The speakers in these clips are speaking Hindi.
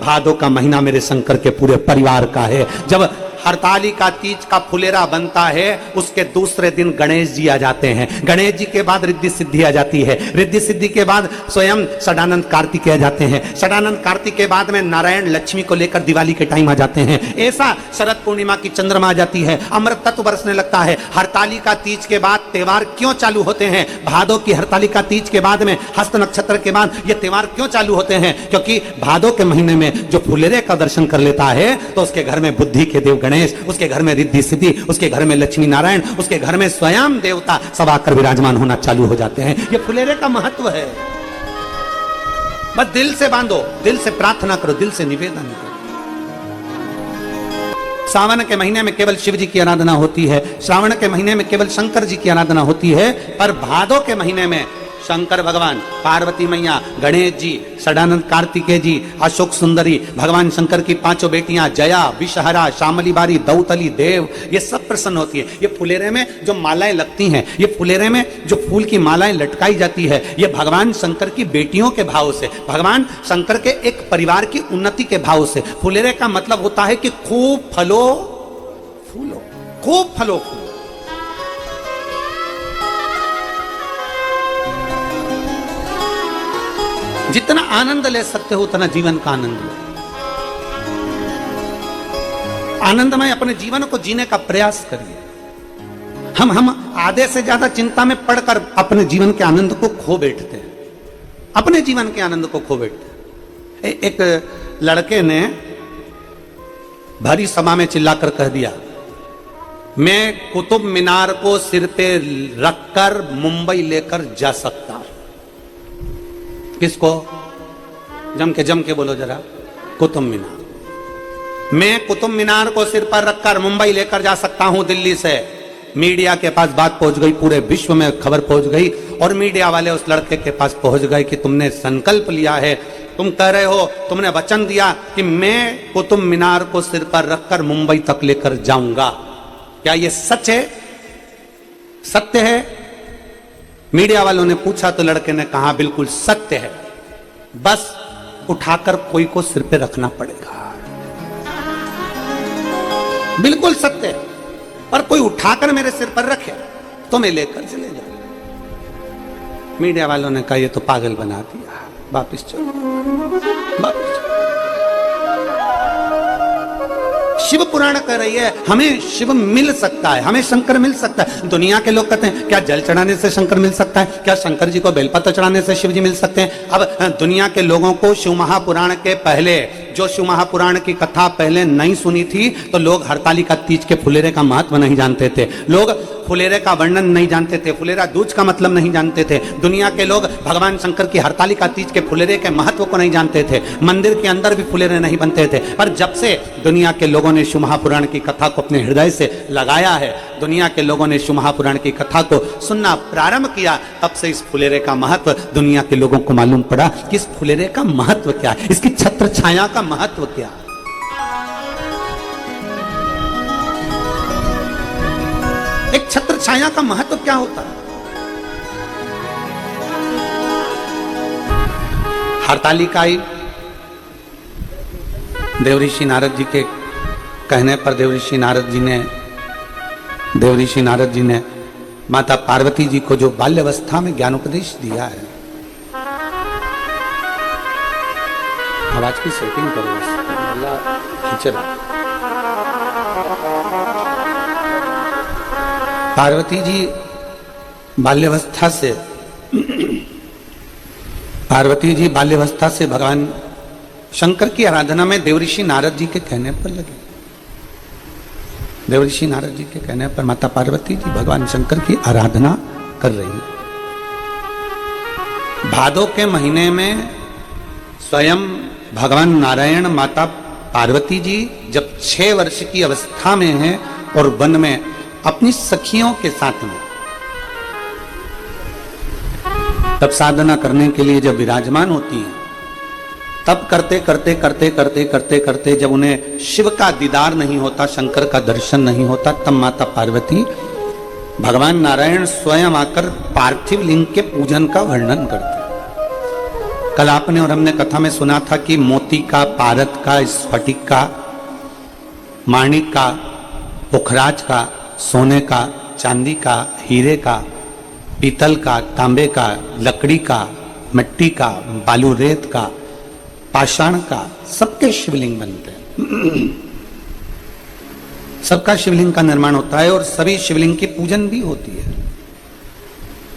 भादो का महीना मेरे शंकर के पूरे परिवार का है। जब हरतालिका तीज का फुलेरा बनता है उसके दूसरे दिन गणेश जी आ जाते हैं। गणेश जी के बाद रिद्धि सिद्धि आ जाती है। रिद्धि सिद्धि के बाद स्वयं षडानंद कार्तिकेय आ जाते हैं। षडानंद कार्तिक के बाद में नारायण लक्ष्मी को लेकर दिवाली के टाइम आ जाते हैं। ऐसा शरद पूर्णिमा की चंद्रमा आ जाती है, अमृत तत्व बरसने लगता है। हरतालिका तीज के बाद त्योहार क्यों चालू होते हैं? भादो की हरतालिका तीज के बाद में हस्त नक्षत्र के बाद ये त्योहार क्यों चालू होते हैं? क्योंकि भादो के महीने में जो फुलेरे का दर्शन कर लेता है तो उसके घर में बुद्धि के देव गणेश, उसके घर में रिद्धि सिद्धि, उसके घर में लक्ष्मी नारायण, उसके घर में स्वयं देवता सब आकर विराजमान होना चालू हो जाते हैं। ये फुलेरे का महत्व है। बस दिल से बांधो, दिल से प्रार्थना करो, दिल से निवेदन करो। सावन के महीने में केवल शिव जी की आराधना होती है, श्रावण के महीने में केवल शंकर जी की आराधना होती है, पर भादो के महीने में शंकर भगवान, पार्वती मैया, गणेश जी, षडानंद कार्तिकेय जी, अशोक सुंदरी, भगवान शंकर की पांचों बेटियां जया, विषहरा, शामली बारी, दौतली, देव, ये सब प्रसन्न होती है। ये फुलेरे में जो मालाएं लगती हैं, ये फुलेरे में जो फूल की मालाएं लटकाई जाती है, ये भगवान शंकर की बेटियों के भाव से, भगवान शंकर के एक परिवार की उन्नति के भाव से। फुलेरे का मतलब होता है कि खूब फलो फूलो, खूब फलो फूलो। जितना आनंद ले सकते हो उतना जीवन का आनंद लो। आनंदमय अपने जीवन को जीने का प्रयास करिए। हम आधे से ज्यादा चिंता में पड़कर अपने जीवन के आनंद को खो बैठते हैं, अपने जीवन के आनंद को खो बैठते हैं। एक लड़के ने भरी सभा में चिल्लाकर कह दिया, मैं कुतुब मीनार को सिर पे रखकर मुंबई लेकर जा सकता हूं। किसको? जम के बोलो जरा। कुतुब मीनार। मैं कुतुब मीनार को सिर पर रखकर मुंबई लेकर जा सकता हूं दिल्ली से। मीडिया के पास बात पहुंच गई, पूरे विश्व में खबर पहुंच गई और मीडिया वाले उस लड़के के पास पहुंच गए कि तुमने संकल्प लिया है, तुम कह रहे हो, तुमने वचन दिया कि मैं कुतुब मीनार को सिर पर रखकर मुंबई तक लेकर जाऊंगा। क्या यह सच है? सत्य है? मीडिया वालों ने पूछा तो लड़के ने कहा बिल्कुल सत्य है, बस उठाकर कोई को सिर पे रखना पड़ेगा। बिल्कुल सत्य है, पर कोई उठाकर मेरे सिर पर रखे तो मैं लेकर चले जाऊं। मीडिया वालों ने कहा ये तो पागल बना दिया, वापिस चलो, वापिस चलो। शिव पुराण कह रही है हमें शिव मिल सकता है, हमें शंकर मिल सकता है। दुनिया के लोग कहते हैं क्या जल चढ़ाने से शंकर मिल सकता है? क्या शंकर जी को बेलपत्र चढ़ाने से शिव जी मिल सकते हैं? अब दुनिया के लोगों को शिव महापुराण के पहले, जो शिव महापुराण की कथा पहले नहीं सुनी थी, तो लोग हरतालिका तीज के फुलेरे का महत्व नहीं जानते थे, लोग फुलेरे का वर्णन नहीं जानते थे, फुलेरा दूज का मतलब नहीं जानते थे। दुनिया के लोग भगवान शंकर की हरतालिका तीज के फुलेरे के महत्व को नहीं जानते थे। मंदिर के अंदर भी फुलेरे नहीं बनते थे। पर जब से दुनिया के लोगों ने शिव महापुराण की कथा को अपने हृदय से लगाया है, दुनिया के लोगों ने शिव महापुराण की कथा को सुनना प्रारंभ किया, तब से इस फुलेरे का महत्व दुनिया के लोगों को मालूम पड़ा कि इस फुलेरे का महत्व क्या है, इसकी छत्र छाया का महत्व क्या है। एक छत्र छाया का महत्व क्या होता है? हरतालिका आई, देवऋषि नारद जी के कहने पर देवऋषि नारद जी ने माता पार्वती जी को जो बाल्यावस्था में ज्ञानोपदेश दिया है। आवाज की सेटिंग करो, खींच रहा। पार्वती जी बाल्यावस्था से भगवान शंकर की आराधना में देवऋषि नारद जी के कहने पर लगे। देवऋषि नारद जी के कहने पर माता पार्वती जी भगवान शंकर की आराधना कर रही है। भादो के महीने में स्वयं भगवान नारायण माता पार्वती जी जब 6 वर्ष की अवस्था में हैं और वन में अपनी सखियों के साथ में तब साधना करने के लिए जब विराजमान होती हैं, तब करते जब उन्हें शिव का दीदार नहीं होता, शंकर का दर्शन नहीं होता, तब माता पार्वती भगवान नारायण स्वयं आकर पार्थिव लिंग के पूजन का वर्णन करते। कल आपने और हमने कथा में सुना था कि मोती का, पारद का, स्फटिक का, माणिक का, पुखराज का, सोने का, चांदी का, हीरे का, पीतल का, तांबे का, लकड़ी का, मिट्टी का, बालू रेत का, पाषाण का, सबके शिवलिंग बनते हैं। सबका शिवलिंग का निर्माण होता है और सभी शिवलिंग की पूजन भी होती है।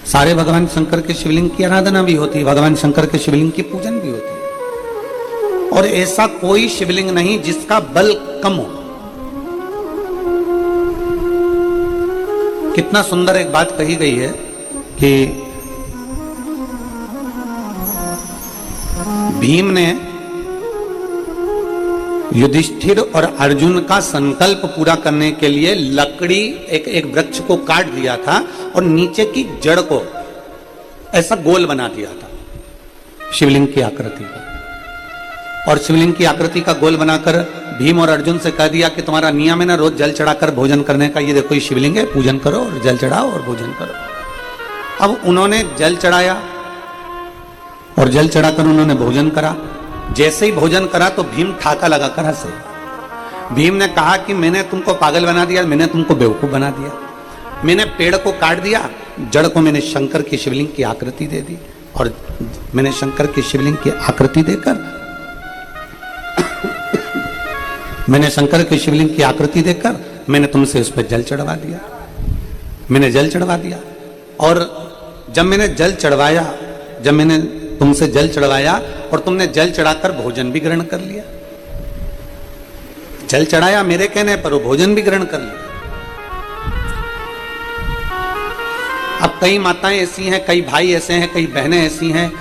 सारे भगवान शंकर के शिवलिंग की आराधना भी होती है, भगवान शंकर के शिवलिंग की पूजन भी होती है। और ऐसा कोई शिवलिंग नहीं जिसका बल कम हो। कितना सुंदर एक बात कही गई है कि भीम ने युधिष्ठिर और अर्जुन का संकल्प पूरा करने के लिए लकड़ी एक वृक्ष को काट दिया था और नीचे की जड़ को ऐसा गोल बना दिया था शिवलिंग की आकृति का। और शिवलिंग की आकृति का गोल बनाकर भीम और अर्जुन से कह दिया कि तुम्हारा नियम है ना रोज जल चढ़ाकर भोजन करने का, ये देखो ये शिवलिंग है, पूजन करो और जल चढ़ाओ और भोजन करो। अब उन्होंने जल चढ़ाया और जल चढ़ाकर उन्होंने भोजन करा। जैसे ही भोजन करा तो भीम ठाका लगाकर हंसे। भीम ने कहा कि मैंने तुमको पागल बना दिया, मैंने तुमको बेवकूफ बना दिया। मैंने पेड़ को काट दिया, जड़ को मैंने शंकर की शिवलिंग की आकृति दे दी और मैंने शंकर की शिवलिंग की आकृति देकर मैंने शंकर की शिवलिंग की आकृति देकर मैंने तुमसे उस पर जल चढ़वा दिया। मैंने जल चढ़वा दिया और जब मैंने जल चढ़वाया, जब मैंने तुमसे जल चढ़वाया और तुमने जल चढ़ाकर भोजन भी ग्रहण कर लिया। जल चढ़ाया मेरे कहने पर, वो भोजन भी ग्रहण कर लिया। अब कई माताएं ऐसी हैं, कई भाई ऐसे हैं, कई बहनें ऐसी हैं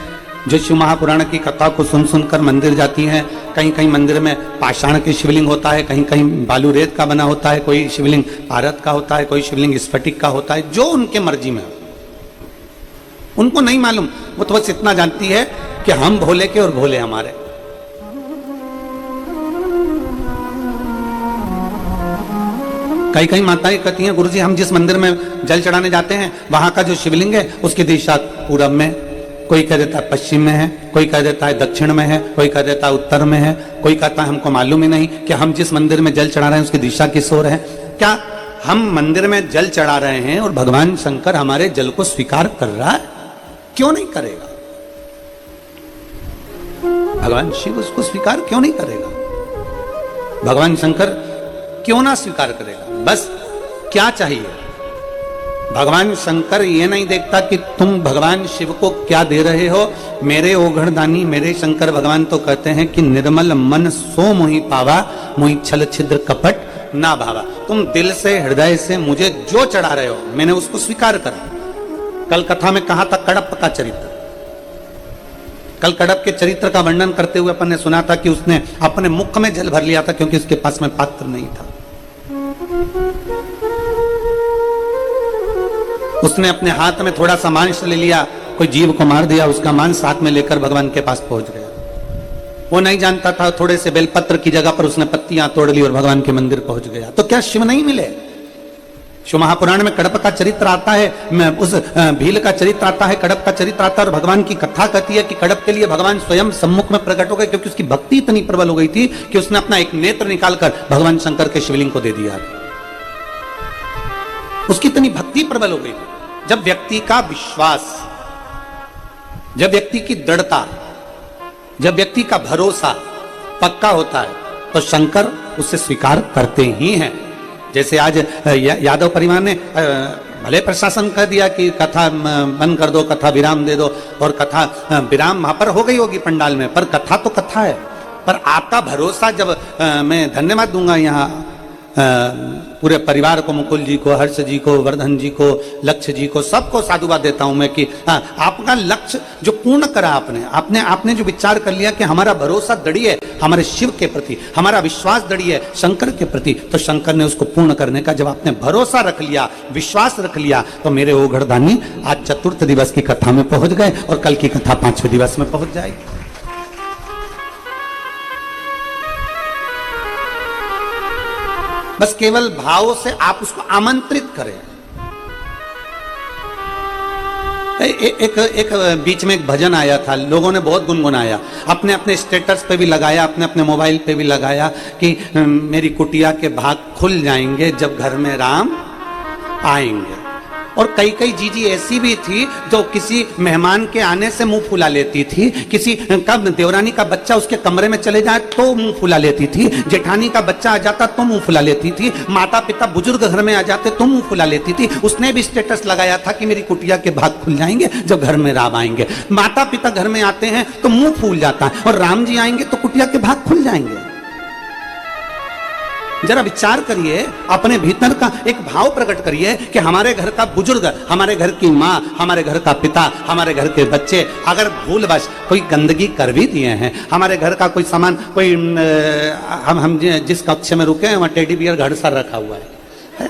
जो शिव महापुराण की कथा को सुन सुनकर मंदिर जाती हैं। कहीं कहीं मंदिर में पाषाण की शिवलिंग होता है, कहीं कहीं बालू रेत का बना होता है, कोई शिवलिंग पारद का होता है, कोई शिवलिंग स्फटिक का होता है, जो उनके मर्जी में हो। उनको नहीं मालूम, वो तो बस इतना जानती है कि हम भोले के और भोले हमारे। कई कई माताएं कहती हैं गुरुजी हम जिस मंदिर में जल चढ़ाने जाते हैं वहां का जो शिवलिंग है उसकी दिशा पूरब में, कोई कह देता है पश्चिम में है, कोई कह देता है दक्षिण में है, कोई कह देता है उत्तर में है, कोई कहता है हमको मालूम ही नहीं कि हम जिस मंदिर में जल चढ़ा रहे हैं उसकी दिशा किस ओर है। क्या हम मंदिर में जल चढ़ा रहे हैं और भगवान शंकर हमारे जल को स्वीकार कर रहा है? क्यों नहीं करेगा? भगवान शिव उसको स्वीकार क्यों नहीं करेगा? भगवान शंकर क्यों ना स्वीकार करेगा? बस क्या चाहिए? भगवान शंकर ये नहीं देखता कि तुम भगवान शिव को क्या दे रहे हो। मेरे ओघड़दानी मेरे शंकर भगवान तो कहते हैं कि निर्मल मन सो मोहि पावा, मोहि छल छिद्र कपट ना भावा। तुम दिल से हृदय से मुझे जो चढ़ा रहे हो मैंने उसको स्वीकार करा। कल कथा में कहा था कड़प का चरित्र। कल कड़प के चरित्र का वर्णन करते हुए अपन ने सुना था कि उसने अपने मुख में जल भर लिया था क्योंकि उसके पास में पात्र नहीं था। उसने अपने हाथ में थोड़ा सा मांस ले लिया, कोई जीव को मार दिया, उसका मांस हाथ में लेकर भगवान के पास पहुंच गया। वो नहीं जानता था, थोड़े से बेलपत्र की जगह पर उसने पत्तियां तोड़ ली और भगवान के मंदिर पहुंच गया। तो क्या शिव नहीं मिले? शिव महापुराण में कड़प का चरित्र आता है, उस भील का चरित्र आता है, कड़प का चरित्र आता है और भगवान की कथा कहती है कि कड़प के लिए भगवान स्वयं सम्मुख में प्रकट हो गए क्योंकि उसकी भक्ति इतनी प्रबल हो गई थी कि उसने अपना एक नेत्र निकालकर भगवान शंकर के शिवलिंग को दे दिया। उसकी इतनी भक्ति प्रबल हो गई थी। जब व्यक्ति का विश्वास, जब व्यक्ति की दृढ़ता, जब व्यक्ति का भरोसा पक्का होता है तो शंकर उसे स्वीकार करते ही हैं। जैसे आज यादव परिवार ने भले प्रशासन कह दिया कि कथा बंद कर दो, कथा विराम दे दो, और कथा विराम वहां पर हो गई होगी पंडाल में, पर कथा तो कथा है। पर आपका भरोसा जब मैं धन्यवाद दूंगा यहाँ पूरे परिवार को, मुकुल जी को, हर्ष जी को, वर्धन जी को, लक्ष्य जी को, सबको साधुवाद देता हूं मैं कि आपका लक्ष्य जो पूर्ण करा आपने जो विचार कर लिया कि हमारा भरोसा दृढ़ है हमारे शिव के प्रति, हमारा विश्वास दृढ़ है शंकर के प्रति, तो शंकर ने उसको पूर्ण करने का जब आपने भरोसा रख लिया, विश्वास रख लिया, तो मेरे ओघड़दानी आज चतुर्थ दिवस की कथा में पहुंच गए और कल की कथा 5वें दिवस में पहुंच जाएगी। बस केवल भाव से आप उसको आमंत्रित करें। एक बीच में एक भजन आया था, लोगों ने बहुत गुनगुनाया, अपने अपने स्टेटस पे भी लगाया, अपने अपने मोबाइल पे भी लगाया कि मेरी कुटिया के भाग खुल जाएंगे जब घर में राम आएंगे। और कई कई जीजी ऐसी भी थी जो किसी मेहमान के आने से मुंह फुला लेती थी, किसी कब देवरानी का बच्चा उसके कमरे में चले जाए तो मुंह फुला लेती थी, जेठानी का बच्चा आ जाता तो मुंह फुला लेती थी, माता पिता बुजुर्ग घर में आ जाते तो मुंह फुला लेती थी। उसने भी स्टेटस लगाया था कि मेरी कुटिया के भाग खुल जाएंगे जब घर में राम आएंगे। माता पिता घर में आते हैं तो मुंह फूल जाता है, और राम जी आएंगे तो कुटिया के भाग खुल जाएंगे। जरा विचार करिए, अपने भीतर का एक भाव प्रकट करिए कि हमारे घर का बुजुर्ग, हमारे घर की माँ, हमारे घर का पिता, हमारे घर के बच्चे अगर भूलवश कोई गंदगी कर भी दिए हैं, हमारे घर का कोई सामान, कोई हम जिस कक्ष में रुके हैं वहाँ टेडी बियर घड़सा रखा हुआ है,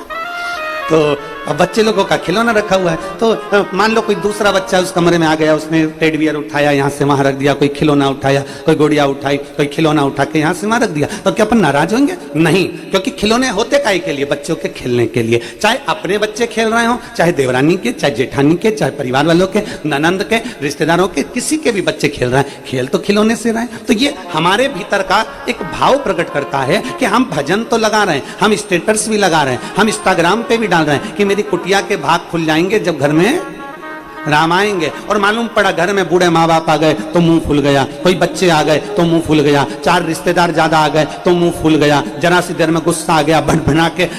तो अब बच्चे लोगों का खिलौना रखा हुआ है, तो मान लो कोई दूसरा बच्चा उस कमरे में आ गया, उसने टेडी बियर उठाया यहाँ से वहां रख दिया, कोई खिलौना उठाया, कोई गुड़िया उठाई, कोई खिलौना उठा के यहाँ से वहां रख दिया, तो क्या अपन नाराज होंगे? नहीं, क्योंकि खिलौने होते काहे के लिए? बच्चों के खेलने के लिए। चाहे अपने बच्चे खेल रहे हो, चाहे देवरानी के, चाहे जेठानी के, चाहे परिवार वालों के, ननंद के, रिश्तेदारों के, किसी के भी बच्चे खेल रहे हैं, खेल तो खिलौने से रहे हैं। तो ये हमारे भीतर का एक भाव प्रकट करता है कि हम भजन तो लगा रहे हैं, हम स्टेटस भी लगा रहे हैं, हम इंस्टाग्राम पे भी डाल रहे हैं कि मेरी कुटिया के भाग खुल जाएंगे जब घर में राम आएंगे। और मालूम पड़ा घर में बूढ़े माँ बाप आ गए तो मुंह फूल गया, कोई बच्चे आ गए तो मुंह फूल गया, 4 रिश्तेदार ज्यादा आ गए तो मुंह फूल गया, जरा सी देर में गुस्सा आ गया, भड़भड़ा के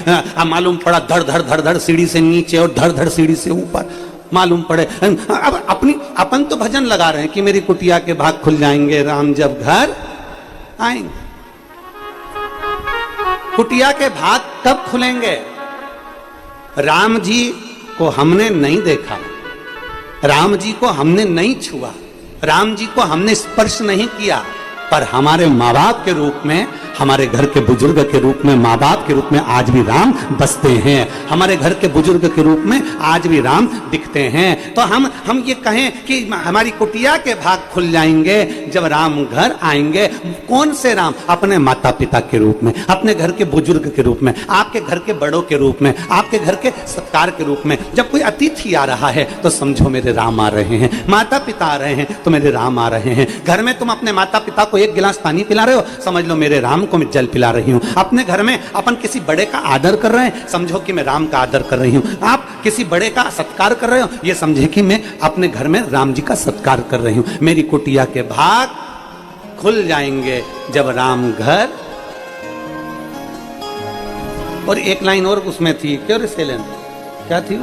मालूम पड़ा धड़ धड़ धड़ सीढ़ी से नीचे और धड़ धड़ सीढ़ी से ऊपर मालूम पड़े। अब अपन तो भजन लगा रहे हैं कि मेरी कुटिया के भाग खुल जाएंगे राम जब घर आएंगे। कुटिया के भाग कब खुलेंगे? राम जी को हमने नहीं देखा, राम जी को हमने नहीं छुआ, राम जी को हमने स्पर्श नहीं किया, पर हमारे माँ बाप के रूप में, हमारे घर के बुजुर्ग के रूप में, माँ बाप के रूप में आज भी राम बसते हैं, हमारे घर के बुजुर्ग के रूप में आज भी राम दिखते हैं। तो हम ये कहें कि हमारी कुटिया के भाग खुल जाएंगे जब राम घर आएंगे। कौन से राम? अपने माता पिता के रूप में, अपने घर के बुजुर्ग के रूप में, आपके घर के बड़ों के रूप में, आपके घर के सत्कार के रूप में। जब कोई अतिथि आ रहा है तो समझो मेरे राम आ रहे हैं, माता पिता आ रहे हैं तो मेरे राम आ रहे हैं। घर में तुम अपने माता पिता को 1 गिलास पानी पिला रहे हो, समझ लो मेरे राम को मैं जल पिला रही हूं। अपने घर में अपन किसी बड़े का आदर कर रहे हैं, समझो कि मैं राम का आदर कर रही हूं। आप किसी बड़े का सत्कार कर रहे हो, ये समझे कि मैं अपने घर में राम जी का सत्कार कर रही हूं। मेरी कुटिया के भाग खुल जाएंगे जब राम घर। और एक लाइन और उसमें थी, क्यों रे क्या थी?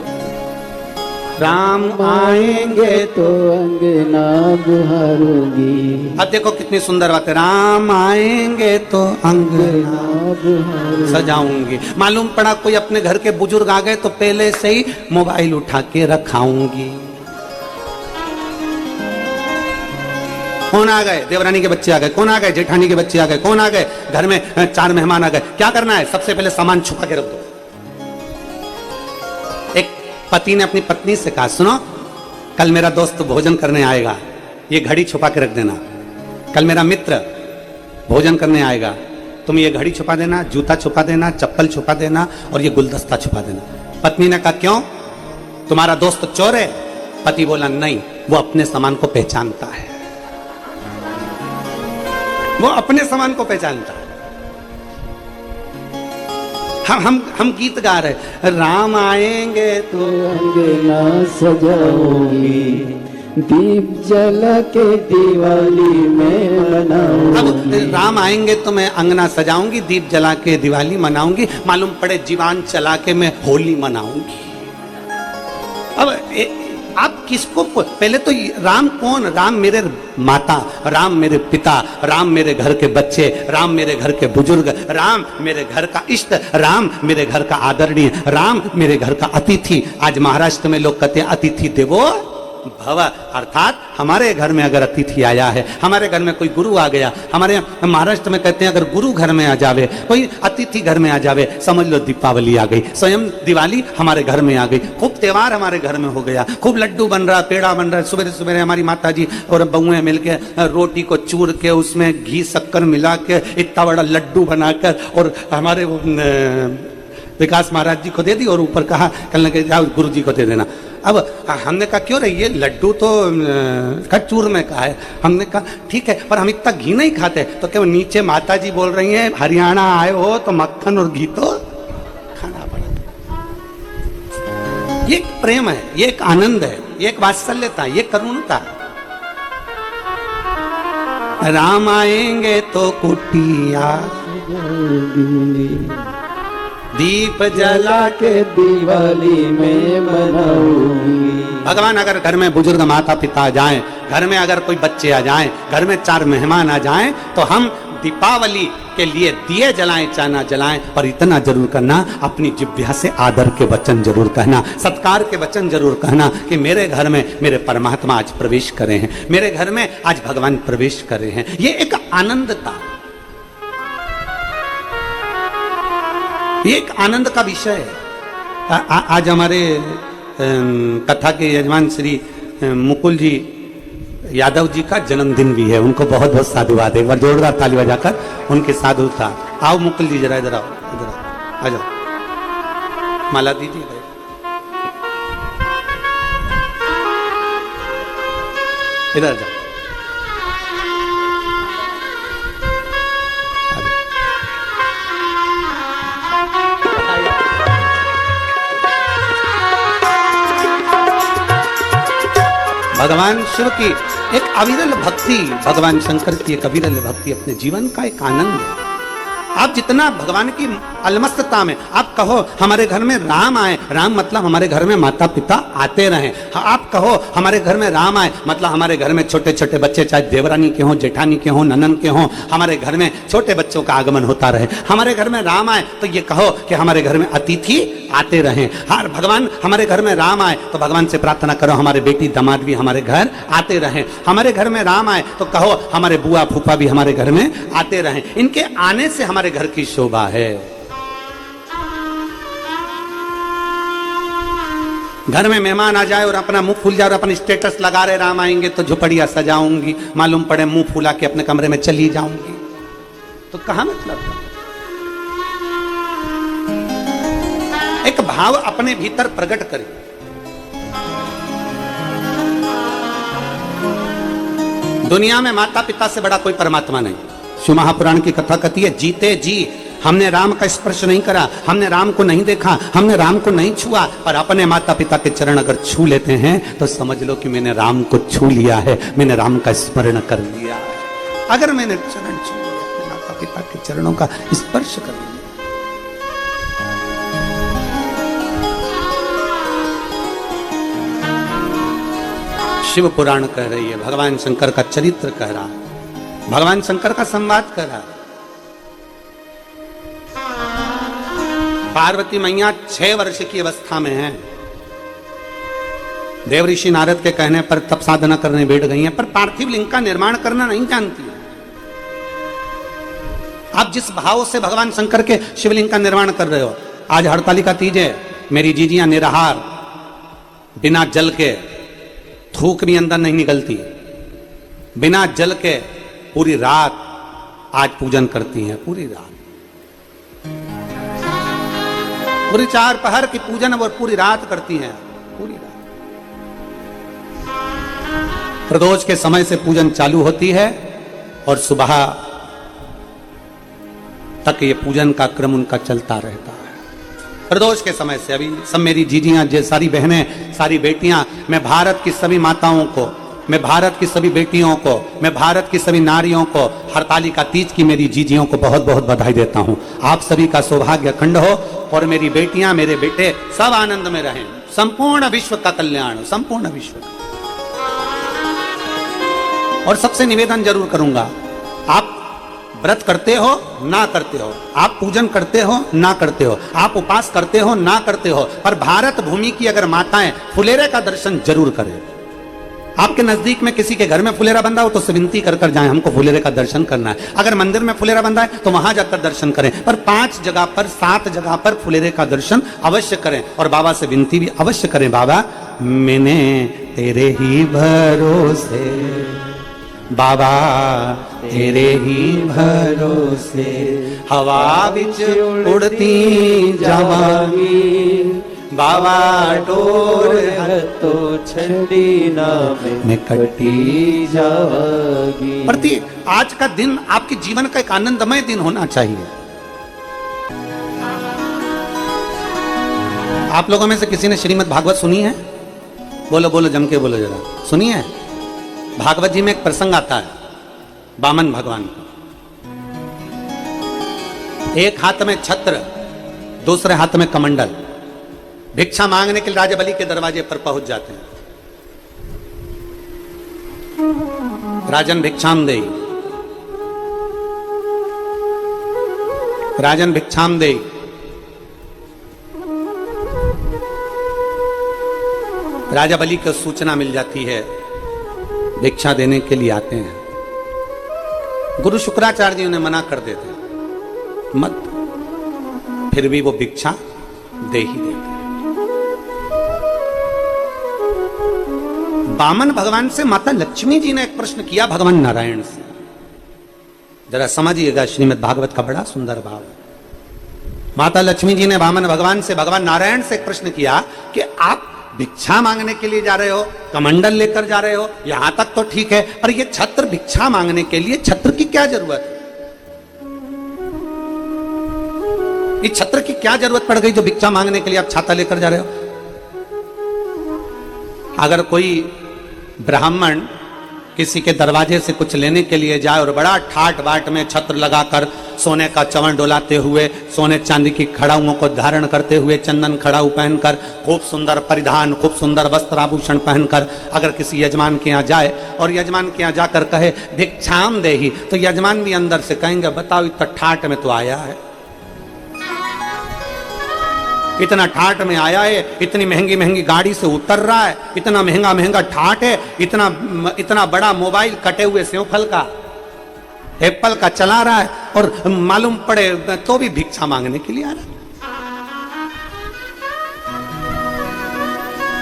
राम आएंगे तो अंगना बुहारूंगी। अब देखो कितनी सुंदर बात है, राम आएंगे तो अंगना सजाऊंगी। मालूम पड़ा कोई अपने घर के बुजुर्ग आ गए तो पहले से ही मोबाइल उठा के रखाऊंगी। कौन आ गए? देवरानी के बच्चे आ गए, कौन आ गए? जेठानी के बच्चे आ गए, कौन आ गए? घर में 4 मेहमान आ गए। क्या करना है? सबसे पहले सामान छुपा के रख दो। एक पति ने अपनी पत्नी से कहा, सुनो कल मेरा दोस्त भोजन करने आएगा, ये घड़ी छुपा के रख देना। कल मेरा मित्र भोजन करने आएगा, तुम ये घड़ी छुपा देना, जूता छुपा देना, चप्पल छुपा देना और ये गुलदस्ता छुपा देना। पत्नी ने कहा, क्यों? तुम्हारा दोस्त चोर है? पति बोला, नहीं, वो अपने सामान को पहचानता है, वो अपने सामान को पहचानता है। हम गीत गा रहे, राम आएंगे तो अंगना सजाऊंगी, दीप जला के दिवाली में मनाऊंगी। अब राम आएंगे तो मैं अंगना सजाऊंगी, दीप जला के दिवाली मनाऊंगी, मालूम पड़े जीवान चला के मैं होली मनाऊंगी। अब आप किसको? पहले तो राम कौन? राम मेरे माता, राम मेरे पिता, राम मेरे घर के बच्चे, राम मेरे घर के बुजुर्ग, राम मेरे घर का इष्ट, राम मेरे घर का आदरणीय, राम मेरे घर का अतिथि। आज महाराष्ट्र में लोग कहते हैं अतिथि देवो भव, अर्थात हमारे घर में अगर अतिथि आया है, हमारे घर में कोई गुरु आ गया, हमारे महाराष्ट्र में कहते हैं अगर गुरु घर में आ जावे, कोई अतिथि घर में आ जावे, समझ लो दीपावली आ गई, स्वयं दिवाली हमारे घर में आ गई, खूब त्योहार हमारे घर में हो गया, खूब लड्डू बन रहा, पेड़ा बन रहा। सुबह सुबह हमारी माता जी और बहुएं मिलके रोटी को चूर के उसमें घी शक्कर मिला के इतना बड़ा लड्डू बनाकर और हमारे विकास महाराज जी को दे दी और ऊपर कहा कल गुरु जी को दे देना। अब हमने कहा क्यों रही, ये लड्डू तो चूरमे का है। हमने कहा ठीक है, पर हम इतना घी नहीं खाते। तो क्या नीचे माता जी बोल रही हैं हरियाणा आए हो तो मक्खन और घी तो खाना पड़ा। ये एक प्रेम है, ये एक आनंद है, ये एक वात्सल्यता, ये करुणता। राम आएंगे तो कुटिया दीप जला के दिवाली में मनाऊंगी। भगवान अगर घर में बुजुर्ग माता पिता आ जाएं, घर में अगर कोई बच्चे आ जाएं, घर में 4 मेहमान आ जाएं, तो हम दीपावली के लिए दिए जलाएं चाहे ना जलाएं, पर इतना जरूर करना अपनी जिह्वा से आदर के वचन जरूर कहना, सत्कार के वचन जरूर कहना कि मेरे घर में मेरे परमात्मा आज प्रवेश करे हैं, मेरे घर में आज भगवान प्रवेश करे हैं। ये एक आनंद था, ये एक आनंद का विषय है। आज हमारे कथा के यजमान श्री मुकुल जी यादव जी का जन्मदिन भी है, उनको बहुत बहुत साधुवाद है। एक बार जोरदार ताली बजाकर उनके साधुता। आओ मुकुल जी जरा इधर आओ, इधर आओ, आ जाओ, माला दीजिए। इधर जाओ। भगवान शिव की एक अविरल भक्ति, भगवान शंकर की एक अविरल भक्ति अपने जीवन का एक आनंद है। आप जितना भगवान की अलमस्तता में आप कहो हमारे घर में राम आए, राम मतलब हमारे घर में माता पिता आते रहें। आप कहो हमारे घर में राम आए मतलब हमारे घर में छोटे छोटे बच्चे, चाहे देवरानी के हों, जेठानी के हों, ननन के हों, हमारे घर में छोटे बच्चों का आगमन होता रहे। हमारे घर में राम आए तो ये कहो कि हमारे घर में अतिथि आते रहें। हर भगवान हमारे घर में राम आए तो भगवान से प्रार्थना करो हमारे बेटी दामाद भी हमारे घर आते रहें। हमारे घर में राम आए तो कहो हमारे बुआ फूफा भी हमारे घर में आते रहें। इनके आने से हमारे घर की शोभा है। घर में मेहमान आ जाए और अपना मुंह फूल जाए और अपना स्टेटस लगा रहे राम आएंगे तो झुपड़िया सजाऊंगी, मालूम पड़े मुंह फूला के अपने कमरे में चली जाऊंगी, तो कहां मतलब है? एक भाव अपने भीतर प्रकट करें। दुनिया में माता पिता से बड़ा कोई परमात्मा नहीं। शिव महापुराण की कथा कहती है जीते जी हमने राम का स्पर्श नहीं करा, हमने राम को नहीं देखा, हमने राम को नहीं छुआ, पर अपने माता पिता के चरण अगर छू लेते हैं तो समझ लो कि मैंने राम को छू लिया है, मैंने राम का स्मरण कर लिया है। अगर मैंने चरण छू लिया, माता पिता के चरणों का स्पर्श कर लिया। शिव पुराण कह रही है, भगवान शंकर का चरित्र कह रहा है, भगवान शंकर का संवाद कर रहा है। पार्वती मैया 6 वर्ष की अवस्था में है। देवऋषि नारद के कहने पर तप साधना करने बैठ गई हैं, पर पार्थिव लिंग का निर्माण करना नहीं जानती। आप जिस भाव से भगवान शंकर के शिवलिंग का निर्माण कर रहे हो, आज हड़तालिका तीज है, मेरी जीजियां निराहार बिना जल के, थूक भी अंदर नहीं निकलती, बिना जल के पूरी रात आज पूजन करती हैं। पूरी रात, पूरी 4 पहर की पूजन वो पूरी रात करती हैं, पूरी रात। प्रदोष के समय से पूजन चालू होती है और सुबह तक ये पूजन का क्रम उनका चलता रहता है। प्रदोष के समय से अभी सब मेरी जीजियां, सारी बहनें, सारी बेटियां, मैं भारत की सभी माताओं को, मैं भारत की सभी बेटियों को, मैं भारत की सभी नारियों को हरतालिका तीज की मेरी जीजियों को बहुत बहुत बधाई देता हूं। आप सभी का सौभाग्य अखंड हो और मेरी बेटियां, मेरे बेटे सब आनंद में रहें। संपूर्ण विश्व का कल्याण, संपूर्ण विश्व का। और सबसे निवेदन जरूर करूंगा, आप व्रत करते हो ना करते हो, आप पूजन करते हो ना करते हो, आप उपास करते हो ना करते हो, पर भारत भूमि की अगर माताएं फुलेरे का दर्शन जरूर करें। आपके नजदीक में किसी के घर में फुलेरा बंधा हो तो विनती कर कर जाएं, हमको फुलेरे का दर्शन करना है। अगर मंदिर में फुलेरा बंधा है तो वहां जाकर दर्शन करें, पर 5 जगह पर 7 जगह पर फुलेरे का दर्शन अवश्य करें और बाबा से विनती भी अवश्य करें, बाबा मैंने तेरे ही भरोसे, बाबा तेरे ही भरोसे हवा विच उड़ती जावांगी, बाबा टोर तो छड़ी नाम में कटी जाएगी। प्रत्येक आज का दिन आपके जीवन का एक आनंदमय दिन होना चाहिए। आप लोगों में से किसी ने श्रीमद् भागवत सुनी है? बोलो बोलो, जम के बोलो जरा, सुनी है? भागवत जी में एक प्रसंग आता है वामन भगवान का। एक हाथ में छत्र, दूसरे हाथ में कमंडल, भिक्षा मांगने के लिए राजा बलि के दरवाजे पर पहुंच जाते हैं। राजन भिक्षाम देई, राजन भिक्षाम देई। राजा बलि को सूचना मिल जाती है, भिक्षा देने के लिए आते हैं। गुरु शुक्राचार्य जी उन्हें मना कर देते, मत, फिर भी वो भिक्षा दे ही देते। वामन भगवान से माता लक्ष्मी जी ने एक प्रश्न किया भगवान नारायण से। जरा समझिएगा, श्रीमद् भागवत का बड़ा सुंदर भाव है। माता लक्ष्मी जी ने वामन भगवान से, भगवान नारायण से एक प्रश्न किया कि आप भिक्षा मांगने के लिए जा रहे हो, कमंडल लेकर जा रहे हो, यहां तक तो ठीक है, पर ये छत्र भिक्षा मांगने के लिए छत्र की क्या जरूरत है? इस छत्र की क्या जरूरत पड़ गई जो भिक्षा मांगने के लिए आप छाता लेकर जा रहे हो? अगर कोई ब्राह्मण किसी के दरवाजे से कुछ लेने के लिए जाए और बड़ा ठाट बाट में छत्र लगाकर, सोने का चवण डोलाते हुए, सोने चांदी की खड़ाऊं को धारण करते हुए, चंदन खड़ाऊ पहनकर, खूब सुंदर परिधान, खूब सुंदर वस्त्र आभूषण पहनकर अगर किसी यजमान के यहाँ जाए और यजमान के यहाँ जाकर कहे भिक्षाम देहि, तो यजमान भी अंदर से कहेंगे बताओ इतना ठाट में तो आया है, इतना ठाट में आया है, इतनी महंगी महंगी गाड़ी से उतर रहा है, इतना महंगा महंगा ठाट है, इतना बड़ा मोबाइल कटे हुए सेवफल का, एप्पल का चला रहा है, और मालूम पड़े तो भी भिक्षा मांगने के लिए आ रहा है।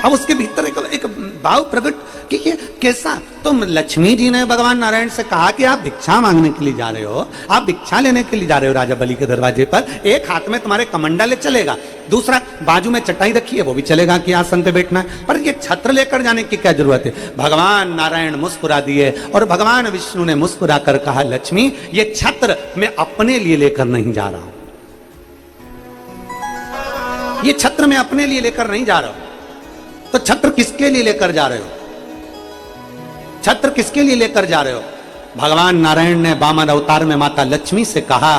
अब उसके भीतर एक भाव प्रकट कि ये कैसा, तुम लक्ष्मी जी ने भगवान नारायण से कहा कि आप भिक्षा मांगने के लिए जा रहे हो, आप भिक्षा लेने के लिए जा रहे हो राजा बलि के दरवाजे पर, एक हाथ में तुम्हारे कमंडल चलेगा, दूसरा बाजू में चटाई रखी है वो भी चलेगा कि आसन पे बैठना है, पर ये छत्र लेकर जाने की क्या जरूरत है? भगवान नारायण मुस्कुरा दिए और भगवान विष्णु ने मुस्कुरा कर कहा लक्ष्मी ये छत्र मैं अपने लिए लेकर नहीं जा रहा हूं, ये छत्र मैं अपने लिए लेकर नहीं जा रहा हूं। तो छत्र किसके लिए लेकर जा रहे हो? छत्र किसके लिए लेकर जा रहे हो? भगवान नारायण ने वामन अवतार में माता लक्ष्मी से कहा।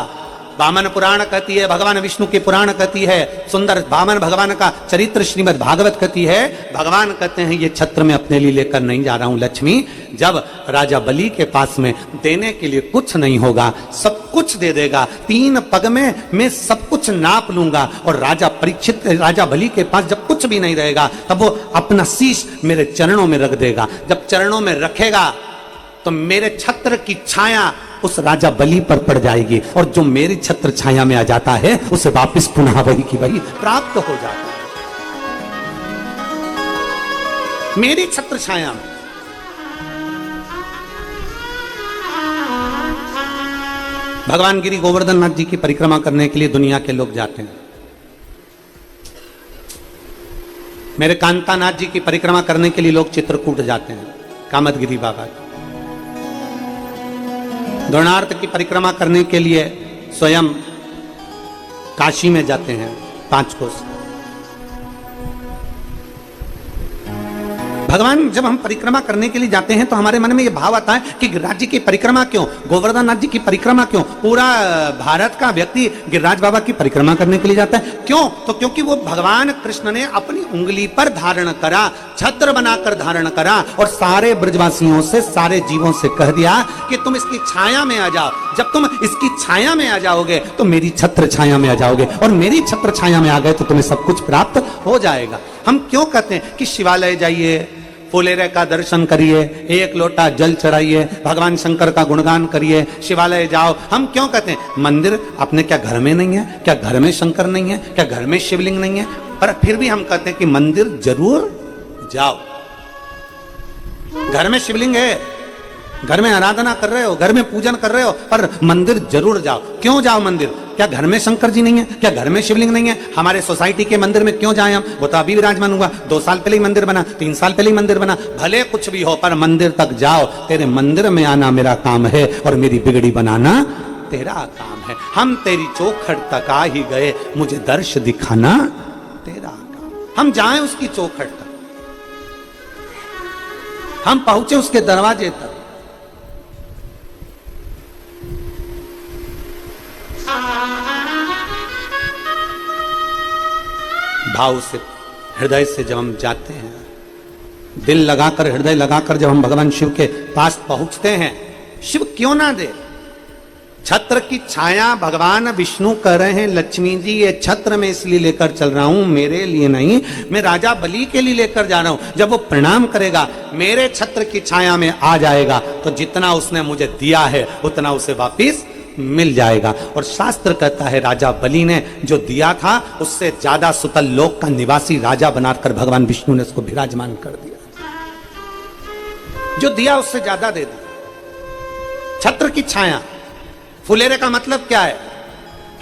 वामन पुराण कहती है, भगवान विष्णु की पुराण कहती है, सुंदर वामन भगवान का चरित्र श्रीमद् भागवत कहती है, भगवान कहते हैं ये छत्र मैं अपने लिए लेकर नहीं जा रहा हूं लक्ष्मी, जब राजा बलि के पास में देने के लिए कुछ नहीं होगा, सब कुछ दे देगा, 3 पग में मैं सब कुछ नाप लूंगा, और राजा बलि के पास जब कुछ भी नहीं रहेगा तब वो अपना शीश मेरे चरणों में रख देगा, जब चरणों में रखेगा तो मेरे छत्र की छाया उस राजा बलि पर पड़ जाएगी, और जो मेरी छत्र छाया में आ जाता है उसे वापस पुनः वही की वही प्राप्त हो जाता है, मेरी छत्र छाया में। भगवान गिरि गोवर्धन नाथ जी की परिक्रमा करने के लिए दुनिया के लोग जाते हैं। मेरे कांतानाथ जी की परिक्रमा करने के लिए लोग चित्रकूट जाते हैं, कामदगिरी बाबा की। द्रोणार्थ की परिक्रमा करने के लिए स्वयं काशी में जाते हैं 5 कोस। भगवान जब हम परिक्रमा करने के लिए जाते हैं तो हमारे मन में यह भाव आता है कि गिरिराज जी की परिक्रमा क्यों, गोवर्धन नाथ जी की परिक्रमा क्यों, पूरा भारत का व्यक्ति गिरिराज बाबा की परिक्रमा करने के लिए जाता है, क्यों? तो क्योंकि वो भगवान कृष्ण ने अपनी उंगली पर धारण करा, छत्र बनाकर धारण करा, और सारे ब्रजवासियों से, सारे जीवों से कह दिया कि तुम इसकी छाया में आ जाओ, जब तुम इसकी छाया में आ जाओगे तो मेरी छत्र छाया में आ जाओगे, और मेरी छत्र छाया में आ गए तो तुम्हें सब कुछ प्राप्त हो जाएगा। हम क्यों कहते हैं कि शिवालय जाइए, फुलेरे का दर्शन करिए, 1 लोटा जल चढ़ाइए, भगवान शंकर का गुणगान करिए, शिवालय जाओ? हम क्यों कहते हैं? मंदिर अपने क्या घर में नहीं है? क्या घर में शंकर नहीं है? क्या घर में शिवलिंग नहीं है? पर फिर भी हम कहते हैं कि मंदिर जरूर जाओ। घर में शिवलिंग है, घर में आराधना कर रहे हो, घर में पूजन कर रहे हो, पर मंदिर जरूर जाओ। क्यों जाओ मंदिर? क्या घर में शंकर जी नहीं है? क्या घर में शिवलिंग नहीं है? हमारे सोसाइटी के मंदिर में क्यों जाए हम? वो तो अभी विराजमान हुआ, 2 साल पहले ही मंदिर बना, 3 साल पहले ही मंदिर बना। भले कुछ भी हो, पर मंदिर तक जाओ। तेरे मंदिर में आना मेरा काम है और मेरी बिगड़ी बनाना तेरा काम है। हम तेरी चौखट तक आ ही गए, मुझे दर्श दिखाना तेरा काम। हम जाएं उसकी चौखट तक, हम पहुंचे उसके दरवाजे तक। भाव से, हृदय से जब हम जाते हैं, दिल लगाकर, हृदय लगाकर जब हम भगवान शिव के पास पहुंचते हैं, शिव क्यों ना दे? छत्र की छाया भगवान विष्णु कह रहे हैं, लक्ष्मी जी ये छत्र मैं इसलिए लेकर चल रहा हूं, मेरे लिए नहीं, मैं राजा बलि के लिए लेकर जा रहा हूं। जब वो प्रणाम करेगा, मेरे छत्र की छाया में आ जाएगा, तो जितना उसने मुझे दिया है उतना उसे वापिस मिल जाएगा। और शास्त्र कहता है, राजा बलि ने जो दिया था उससे ज्यादा सुतल लोक का निवासी राजा बनाकर भगवान विष्णु ने उसको विराजमान कर दिया। जो दिया उससे ज्यादा दे दिया। छत्र की छाया, फुलेरे का मतलब क्या है?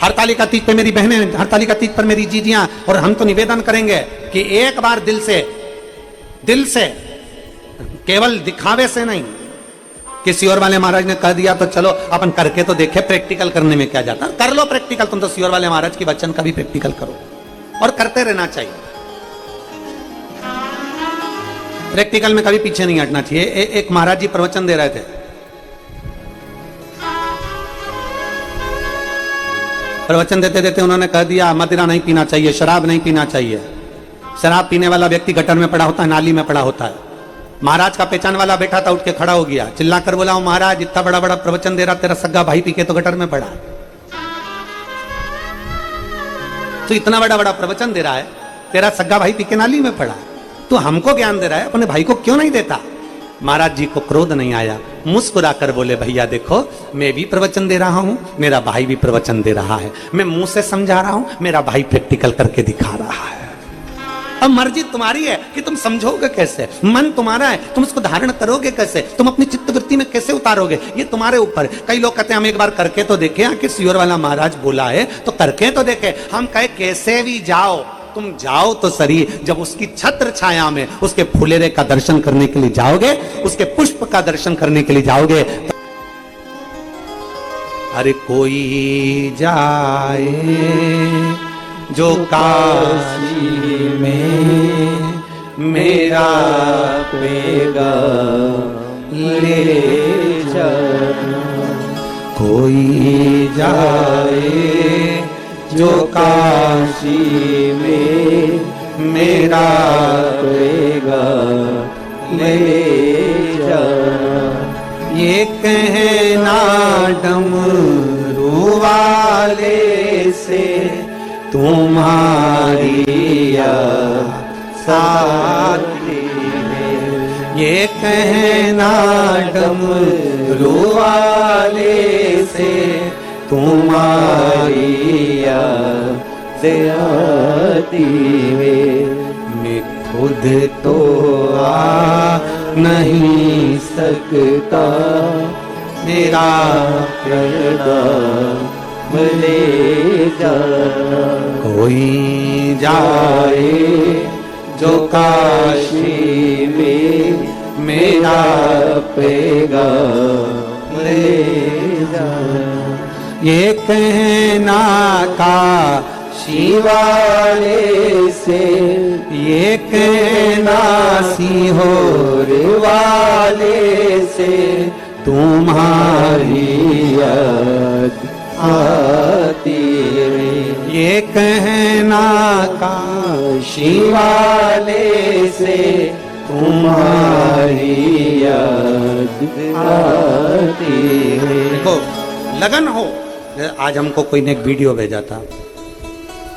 हरतालिका तीज पे मेरी बहनें, हरतालिका तीज पर मेरी जीजियां, और हम तो निवेदन करेंगे कि एक बार दिल से, केवल दिखावे से नहीं। किसी और वाले महाराज ने कह दिया तो चलो अपन करके तो देखे, प्रैक्टिकल करने में क्या जाता? कर लो प्रैक्टिकल, तुम तो सियोर वाले महाराज की वचन का भी प्रैक्टिकल करो, और करते रहना चाहिए। प्रैक्टिकल में कभी पीछे नहीं हटना चाहिए। एक महाराज जी प्रवचन दे रहे थे, प्रवचन देते देते उन्होंने कह दिया मदिरा नहीं पीना चाहिए, शराब नहीं पीना चाहिए। शराब पीने वाला व्यक्ति गटर में पड़ा होता है, नाली में पड़ा होता है। महाराज का पहचान वाला बैठा था, उठ के खड़ा हो गया, चिल्लाकर बोला, महाराज इतना बड़ा बड़ा प्रवचन दे रहा, तेरा सग्गा भाई पी के तो गटर में पड़ा। तो इतना बड़ा बड़ा प्रवचन दे रहा है, तेरा सग्गा भाई पी के नाली में पड़ा, तो हमको ज्ञान दे रहा है, अपने भाई को क्यों नहीं देता? महाराज जी को क्रोध नहीं आया, मुस्कुराकर बोले, भैया देखो मैं भी प्रवचन दे रहा हूं, मेरा भाई भी प्रवचन दे रहा है, मैं मुंह से समझा रहा हूं, मेरा भाई प्रैक्टिकल करके दिखा रहा है। अब मर्जी तुम्हारी है कि तुम समझोगे कैसे, मन तुम्हारा है, तुम उसको धारण करोगे कैसे, तुम अपनी चित्तवृत्ति में कैसे उतारोगे, ये तुम्हारे ऊपर। कई लोग कहते हैं हम एक बार करके तो देखे, आखिर सियोर वाला महाराज बोला है तो करके तो देखे। हम कहे कैसे भी जाओ, तुम जाओ तो सही, जब उसकी छत्र छाया में उसके फुलेरे का दर्शन करने के लिए जाओगे, उसके पुष्प का दर्शन करने के लिए जाओगे। अरे कोई जाए जो काशी में मेरा पेगा ले जाना, कोई जाए जो काशी में मेरा पेगा ले जाना। ये कहना डमरू वाले से तुम्हारी साथी में, ये कहना डमरू वाले से तुम्हारी आती में। मैं खुद तो आ नहीं सकता, मेरा करना ले जाना। कोई जाए जो काशी में मेरा पैगाम ले जाना। ये कहना काशी वाले से, ये कहना सीहोर वाले से तुम्हारी याद आती है। ये कहना काशी वाले से तुम्हारी याद आती है। देखो लगन हो। आज हमको कोई ने एक वीडियो भेजा था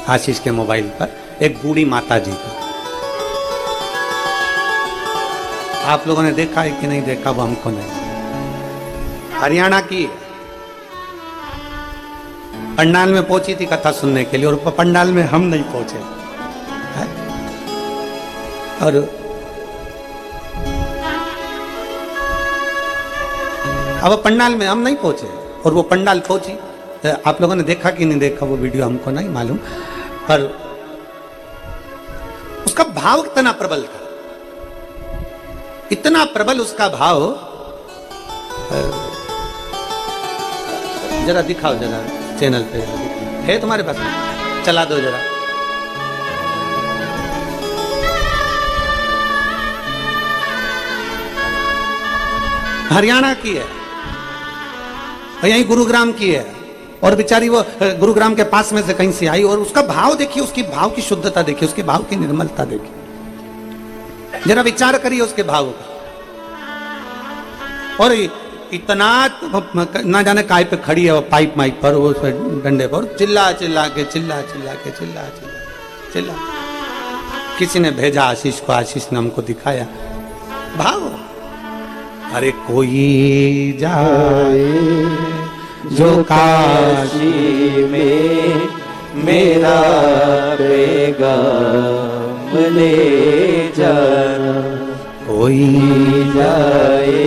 आशीष के मोबाइल पर, एक बूढ़ी माता जी का। आप लोगों ने देखा है कि नहीं देखा वो हमको नहीं। हरियाणा की पंडाल में पहुंची थी कथा सुनने के लिए, और पंडाल में हम नहीं पहुंचे है? और अब वो पंडाल में हम नहीं पहुंचे और वो पंडाल पहुंची। आप लोगों ने देखा कि नहीं देखा वो वीडियो हमको नहीं मालूम, पर उसका भाव कितना प्रबल था, इतना प्रबल उसका भाव। जरा दिखाओ, जरा चैनल पे है तुम्हारे पास, चला दो जरा। हरियाणा की है और यहीं गुरुग्राम की है, और बेचारी वो गुरुग्राम के पास में से कहीं से आई, और उसका भाव देखिए, उसकी भाव की शुद्धता देखिए, उसके भाव की निर्मलता देखिए, जरा विचार करिए उसके भाव का। और इतना ना जाने काय पे खड़ी है वो पाइप माइक पर, वो डंडे पर चिल्ला चिल्ला के चिल्ला। किसी ने भेजा आशीष को, आशीष ने हमको दिखाया भाव। अरे कोई जाए जो काशी में मेरा पैगाम ले जाना, कोई जाए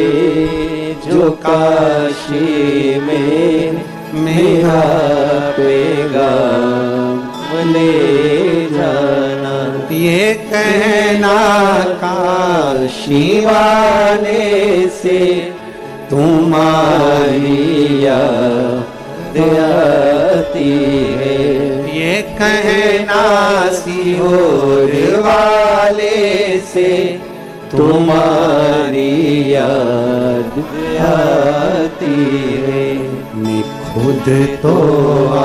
जो काशी में मेरा पैगाम ले जाना। ये कहना काशी वाले से तुम्हारी याद आती है, ये कहना सीहोर वाले से तुम्हारी याद आती है। मैं खुद तो आ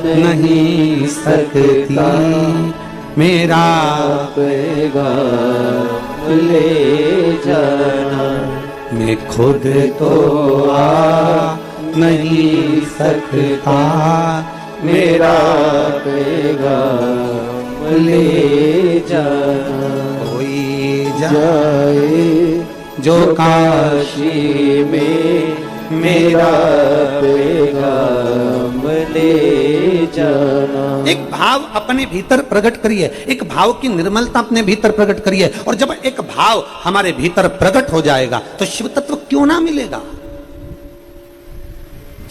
नहीं सकती, मेरा पैगाम ले जाना। मैं खुद तो आ नहीं सकता, मेरा पैगाम ले जाना। कोई जाए जो काशी में मेरा पैगाम ले जाना। एक भाव अपने भीतर प्रकट करिए, एक भाव की निर्मलता अपने भीतर प्रकट करिए, और जब एक भाव हमारे भीतर प्रकट हो जाएगा तो शिव तत्व क्यों ना मिलेगा,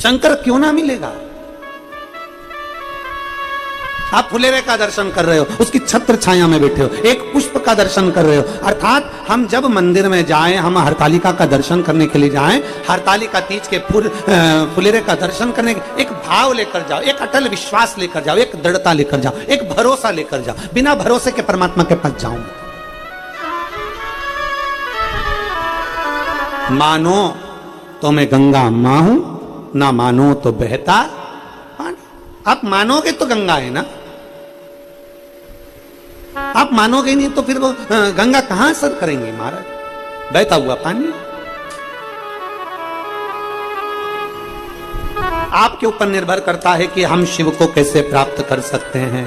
शंकर क्यों ना मिलेगा। आप फुलेरे का दर्शन कर रहे हो, उसकी छत्र छाया में बैठे हो, एक पुष्प का दर्शन कर रहे हो। अर्थात हम जब मंदिर में जाएं, हम हरतालिका का दर्शन करने के लिए जाएं, हरतालिका तीज के फुलेरे का दर्शन करने के एक भाव लेकर जाओ, एक अटल विश्वास लेकर जाओ, एक दृढ़ता लेकर जाओ, एक भरोसा लेकर जाओ। बिना भरोसे के परमात्मा के पास जाऊं, मानो तो मैं गंगा मां हूं, ना मानो तो बहता पानी। आप मानोगे तो गंगा है ना, आप मानोगे नहीं तो फिर वो गंगा कहां असर करेंगे महाराज, बहता हुआ पानी। आपके ऊपर निर्भर करता है कि हम शिव को कैसे प्राप्त कर सकते हैं,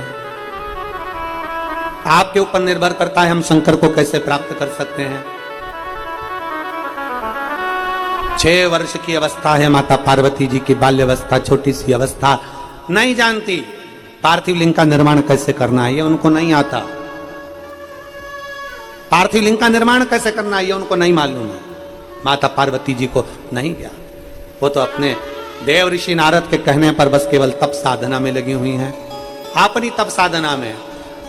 आपके ऊपर निर्भर करता है हम शंकर को कैसे प्राप्त कर सकते हैं। 6 वर्ष की अवस्था है माता पार्वती जी की, बाल्यावस्था, छोटी सी अवस्था, नहीं जानती पार्थिव लिंग का निर्माण कैसे करना है, ये उनको नहीं आता। पार्थिव लिंग का निर्माण कैसे करना है ये उनको नहीं मालूम है, माता पार्वती जी को नहीं ज्ञान। वो तो अपने देव ऋषि नारद के कहने पर बस केवल तप साधना में लगी हुई हैं, अपनी तप साधना में।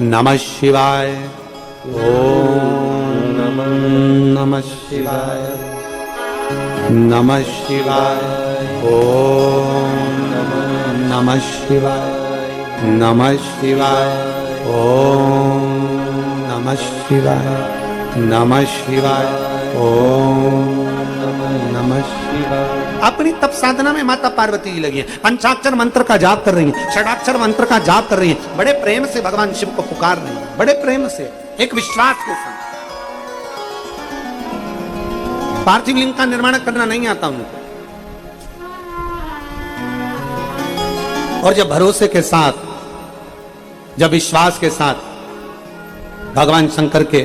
नमः शिवाय, ओम नमः शिवाय, नमः शिवाय, ओम नमः शिवाय, नमः शिवाय, ओम नमः शिवाय, नमः शिवाय, ओम नमः शिवाय। अपनी तप साधना में माता पार्वती जी लगी है, पंचाक्षर मंत्र का जाप कर रही हैं, षडाक्षर मंत्र का जाप कर रही हैं, बड़े प्रेम से भगवान शिव को पुकार रही हैं, बड़े प्रेम से, एक विश्वास के साथ। पार्थिव लिंग का निर्माण करना नहीं आता उनको, और जब भरोसे के साथ, जब विश्वास के साथ भगवान शंकर के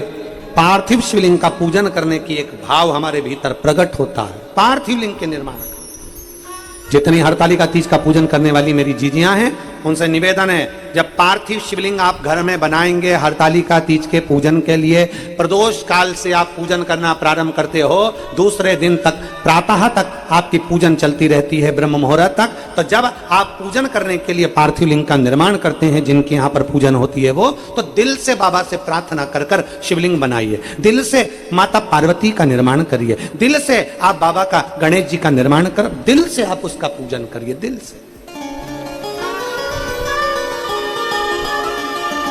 पार्थिव शिवलिंग का पूजन करने की एक भाव हमारे भीतर प्रकट होता है, पार्थिव लिंग के निर्माण का। जितनी हरतालिका तीज का पूजन करने वाली मेरी जीजियां हैं, उनसे निवेदन है, जब पार्थिव शिवलिंग आप घर में बनाएंगे हरतालिका तीज के पूजन के लिए, प्रदोष काल से आप पूजन करना प्रारंभ करते हो, दूसरे दिन तक प्रातः तक आपकी पूजन चलती रहती है ब्रह्म मुहूर्त तक। तो जब आप पूजन करने के लिए पार्थिव लिंग का निर्माण करते हैं, जिनके यहाँ पर पूजन होती है वो, तो दिल से बाबा से प्रार्थना कर कर शिवलिंग बनाइए, दिल से माता पार्वती का निर्माण करिए, दिल से आप बाबा का गणेश जी का निर्माण कर, दिल से आप उसका पूजन करिए, दिल से।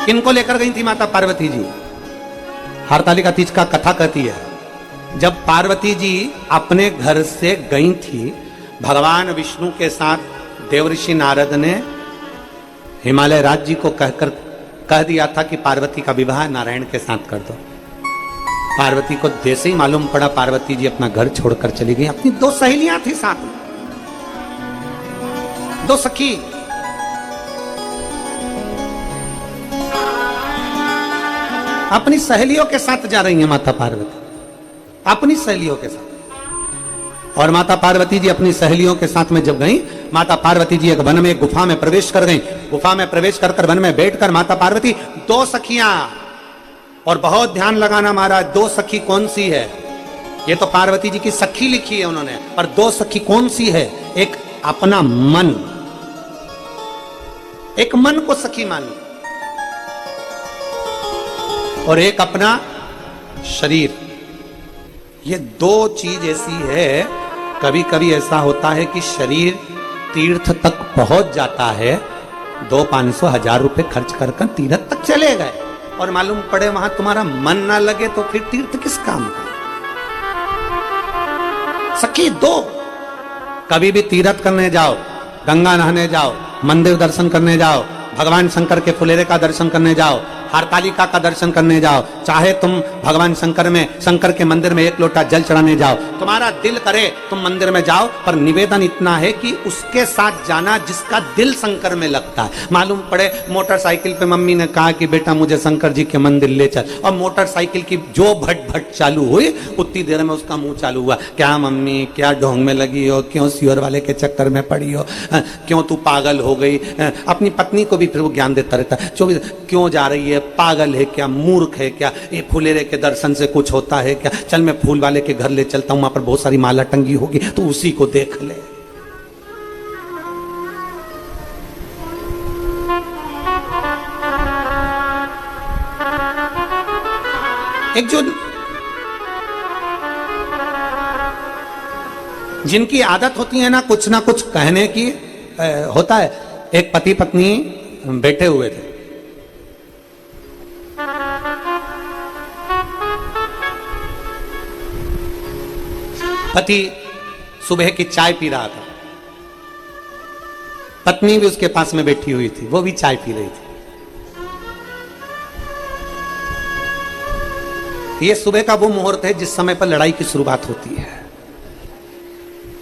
किनको लेकर गई थी माता पार्वती जी? हरतालिका तीज का कथा कहती है, जब पार्वती जी अपने घर से गई थी, भगवान विष्णु के साथ देवऋषि नारद ने हिमालय राज जी को कहकर कह दिया था कि पार्वती का विवाह नारायण के साथ कर दो। पार्वती को जैसे ही मालूम पड़ा, पार्वती जी अपना घर छोड़कर चली गई। अपनी दो सहेलियां थी साथ में, दो सखी, अपनी सहेलियों के साथ जा रही है माता पार्वती, अपनी सहेलियों के साथ। और माता पार्वती जी अपनी सहेलियों के साथ में जब गई, माता पार्वती जी एक वन में, एक गुफा में प्रवेश कर गई। गुफा में प्रवेश कर वन में बैठकर माता पार्वती, दो सखियां, और बहुत ध्यान लगाना महाराज, दो सखी कौन सी है? ये तो पार्वती जी की सखी लिखी है उन्होंने, और दो सखी कौन सी है? एक अपना मन, एक मन को सखी मानी, और एक अपना शरीर। ये दो चीज ऐसी है, कभी कभी ऐसा होता है कि शरीर तीर्थ तक पहुंच जाता है, 200-500 1000 रुपए खर्च कर तीर्थ तक चले गए, और मालूम पड़े वहां तुम्हारा मन ना लगे, तो फिर तीर्थ किस काम का? सखी दो, कभी भी तीर्थ करने जाओ, गंगा नहाने जाओ, मंदिर दर्शन करने जाओ, भगवान शंकर के फुलेरे का दर्शन करने जाओ, हरतालिका का दर्शन करने जाओ, चाहे तुम भगवान शंकर के मंदिर में एक लोटा जल चढ़ाने जाओ, तुम्हारा दिल करे तुम मंदिर में जाओ, पर निवेदन इतना है कि उसके साथ जाना जिसका दिल शंकर में लगता है। मालूम पड़े मोटरसाइकिल पे मम्मी ने कहा कि बेटा मुझे शंकर जी के मंदिर ले चल, और मोटरसाइकिल की जो भट भट चालू हुई, उतनी देर में उसका मुंह चालू हुआ, क्या मम्मी क्या ढोंग में लगी हो, क्यों सियोर वाले के चक्कर में पड़ी हो, क्यों तू पागल हो गई। अपनी पत्नी को भी फिर वो ज्ञान देता रहता है, 24 क्यों जा रही है, पागल है क्या, मूर्ख है क्या, ये फुलेरे के दर्शन से कुछ होता है क्या, चल मैं फूल वाले के घर ले चलता हूं, वहां पर बहुत सारी माला टंगी होगी, तो उसी को देख ले। एक जो जिनकी आदत होती है ना कुछ कहने की, होता है। एक पति पत्नी बैठे हुए थे, पति सुबह की चाय पी रहा था, पत्नी भी उसके पास में बैठी हुई थी, वो भी चाय पी रही थी। ये सुबह का वो मुहूर्त है जिस समय पर लड़ाई की शुरुआत होती है।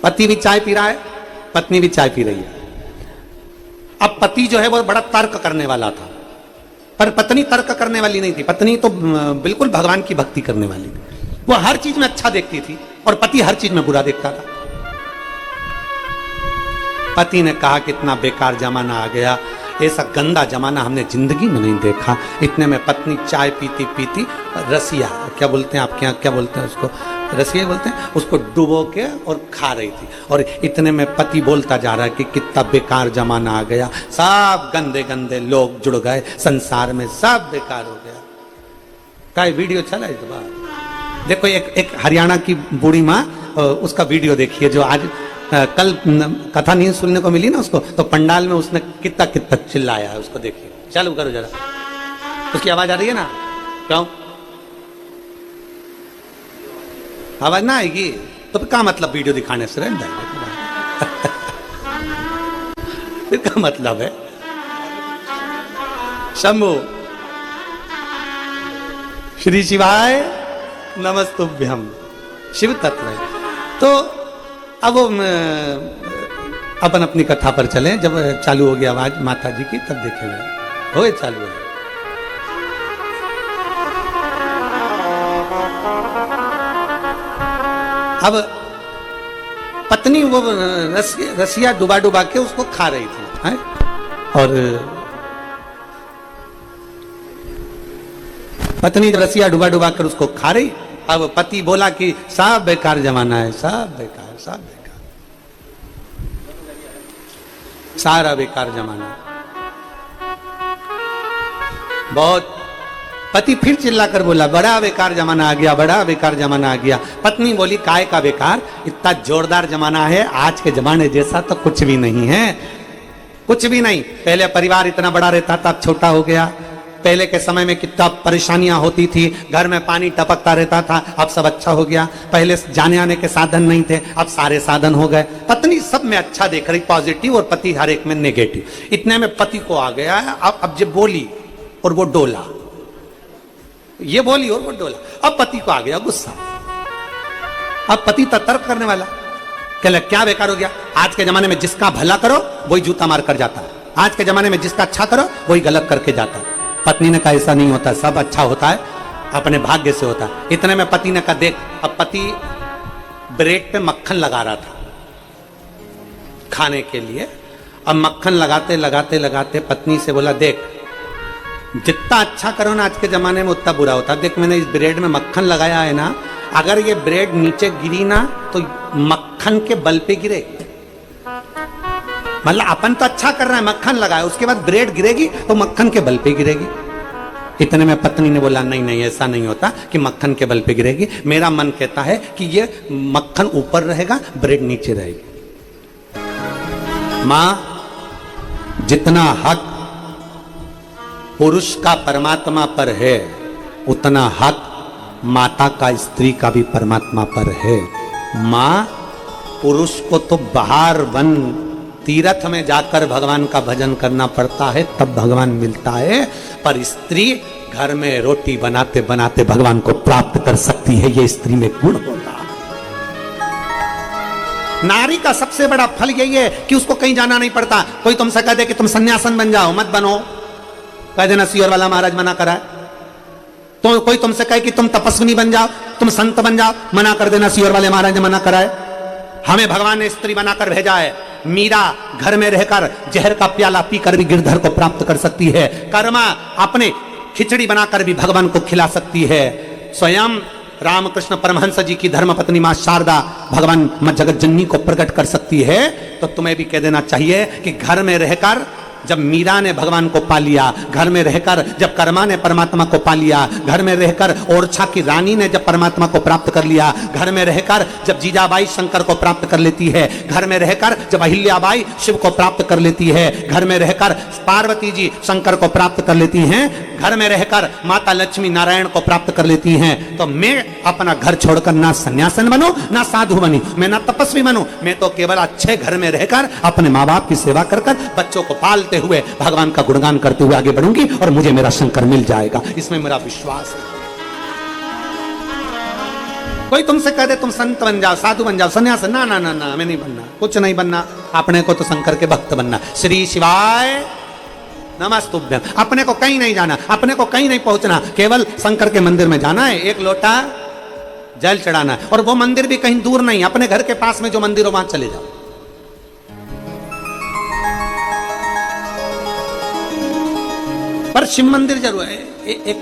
पति भी चाय पी रहा है, पत्नी भी चाय पी रही है। अब पति जो है वो बड़ा तर्क करने वाला था, पर पत्नी तर्क करने वाली नहीं थी। पत्नी तो बिल्कुल भगवान की भक्ति करने वाली थी, वो हर चीज में अच्छा देखती थी, और पति हर चीज में बुरा देखता था। पति ने कहा कितना बेकार जमाना आ गया, ऐसा गंदा जमाना हमने जिंदगी में नहीं देखा। इतने में पत्नी चाय पीती पीती रसिया, क्या बोलते हैं आपके यहाँ, क्या बोलते हैं उसको, रसिया बोलते हैं, उसको डुबो के और खा रही थी। और इतने में पति बोलता जा रहा है कि कितना बेकार जमाना आ गया, सब गंदे गंदे लोग जुड़ गए संसार में, सब बेकार हो गया। का वीडियो चला इस बार, देखो एक हरियाणा की बूढ़ी माँ, उसका वीडियो देखिए, जो आज कल कथा नहीं सुनने को मिली ना उसको, तो पंडाल में उसने कितना कितना चिल्लाया है, उसको देखिए। चालू करो जरा, उसकी आवाज आ रही है ना? क्यों आवाज ना आएगी तो फिर क्या मतलब वीडियो दिखाने से रहता है? फिर क्या मतलब है? शंभु श्री शिवाय नमस्तुभ्यम, शिव तत्व है। तो अब अपन अपनी कथा पर चले। जब चालू हो गया आवाज माता जी की, तब देखेंगे हो चालू है। अब पत्नी वो रसिया डुबा डुबा के उसको खा रही थी, है? और पत्नी रसिया डुबा डुबा कर उसको खा रही। अब पति बोला कि सब बेकार जमाना है, सब बेकार, सब बेकार, सारा बेकार जमाना है। बहुत पति फिर चिल्लाकर बोला बड़ा बेकार जमाना आ गया, बड़ा बेकार जमाना आ गया। पत्नी बोली काय का बेकार, इतना जोरदार जमाना है, आज के जमाने जैसा तो कुछ भी नहीं है, कुछ भी नहीं। पहले परिवार इतना बड़ा रहता था, अब छोटा हो गया। पहले के समय में कितना परेशानियां होती थी, घर में पानी टपकता रहता था, अब सब अच्छा हो गया। पहले जाने आने के साधन नहीं थे, अब सारे साधन हो गए। पत्नी सब में अच्छा देख रही, पॉजिटिव, और पति हर एक में नेगेटिव। इतने में पति को आ गया है, अब जब बोली और वो डोला, ये बोली और वो डोला। अब पति को आ गया गुस्सा। अब पति तर्क करने वाला, कहला क्या बेकार हो गया, आज के जमाने में जिसका भला करो वही जूता मार कर जाता है, आज के जमाने में जिसका अच्छा करो वही गलत करके जाता है। पत्नी ने कहा ऐसा नहीं होता, सब अच्छा होता है, अपने भाग्य से होता है। इतने में पति ने कहा देख, अब पति ब्रेड पे मक्खन लगा रहा था खाने के लिए। अब मक्खन लगाते लगाते लगाते पत्नी से बोला देख, जितना अच्छा करो ना आज के जमाने में उतना बुरा होता है। देख मैंने इस ब्रेड में मक्खन लगाया है ना, अगर ये ब्रेड नीचे गिरी ना तो मक्खन के बल पे गिरेगी। मतलब अपन तो अच्छा कर रहा है, मक्खन लगाया, उसके बाद ब्रेड गिरेगी तो मक्खन के बल पे गिरेगी। इतने में पत्नी ने बोला नहीं नहीं, ऐसा नहीं होता कि मक्खन के बल पे गिरेगी। मेरा मन कहता है कि ये मक्खन ऊपर रहेगा, ब्रेड नीचे रहेगी। मां, जितना हक पुरुष का परमात्मा पर है, उतना हक माता का स्त्री का भी परमात्मा पर है। मां, पुरुष को तो बाहर वन तीर्थ में जाकर भगवान का भजन करना पड़ता है, तब भगवान मिलता है, पर स्त्री घर में रोटी बनाते बनाते भगवान को प्राप्त कर सकती है। ये स्त्री में गुण होता है। नारी का सबसे बड़ा फल यही है कि उसको कहीं जाना नहीं पड़ता। कोई तुमसे कह दे कि तुम सन्यासन बन जाओ, मत बनो, कह देना सियोर वाला महाराज मना करा है। तो कोई तुमसे कहे कि तुम तपस्विनी बन जाओ, तुम संत बन जाओ, मना कर देना सियोर वाले महाराज ने मना करा है। हमें भगवान ने स्त्री बनाकर भेजा है। मीरा घर में रहकर जहर का प्याला पीकर भी गिरधर को प्राप्त कर सकती है। कर्मा अपने खिचड़ी बनाकर भी भगवान को खिला सकती है। स्वयं रामकृष्ण परमहंस जी की धर्मपत्नी मां शारदा भगवान मां जगत जननी को प्रकट कर सकती है। तो तुम्हें भी कह देना चाहिए कि घर में रहकर जब मीरा ने भगवान को पा लिया, घर में रहकर जब कर्मा ने परमात्मा को पा लिया, घर में रहकर ओरछा की रानी ने जब परमात्मा को प्राप्त कर लिया, घर में रहकर जब जीजाबाई शंकर को प्राप्त कर लेती है, घर में रहकर जब अहिल्याबाई शिव को प्राप्त कर लेती है, घर में रहकर पार्वती जी शंकर को प्राप्त कर लेती हैं, घर में रहकर माता लक्ष्मी नारायण को प्राप्त कर लेती हैं, तो मैं अपना घर छोड़कर ना सन्यासन बनूं, ना साधु बनूं, मैं ना तपस्वी बनूं, मैं तो केवल अच्छे घर में रहकर अपने माँ बाप की सेवा कर बच्चों को पालते हुए भगवान का गुणगान करते हुए आगे बढ़ूंगी और मुझे मेरा शंकर मिल जाएगा। इसमें मेरा विश्वास है। कोई तुमसे कह दे तुम संत बन जाओ, साधु बन जाओ, सन्यास, ना ना ना ना, मैं नहीं बनना, कुछ नहीं बनना। अपने को तो शंकर के भक्त बनना। श्री शिवाय नमस्तुभ्यम। अपने को कहीं नहीं जाना, अपने को कहीं नहीं पहुंचना, केवल शंकर के मंदिर में जाना है, एक लोटा जल चढ़ाना है। और वो मंदिर भी कहीं दूर नहीं, अपने घर के पास में जो मंदिर हो वहां चले जाओ। पर शिव मंदिर जरूर है। एक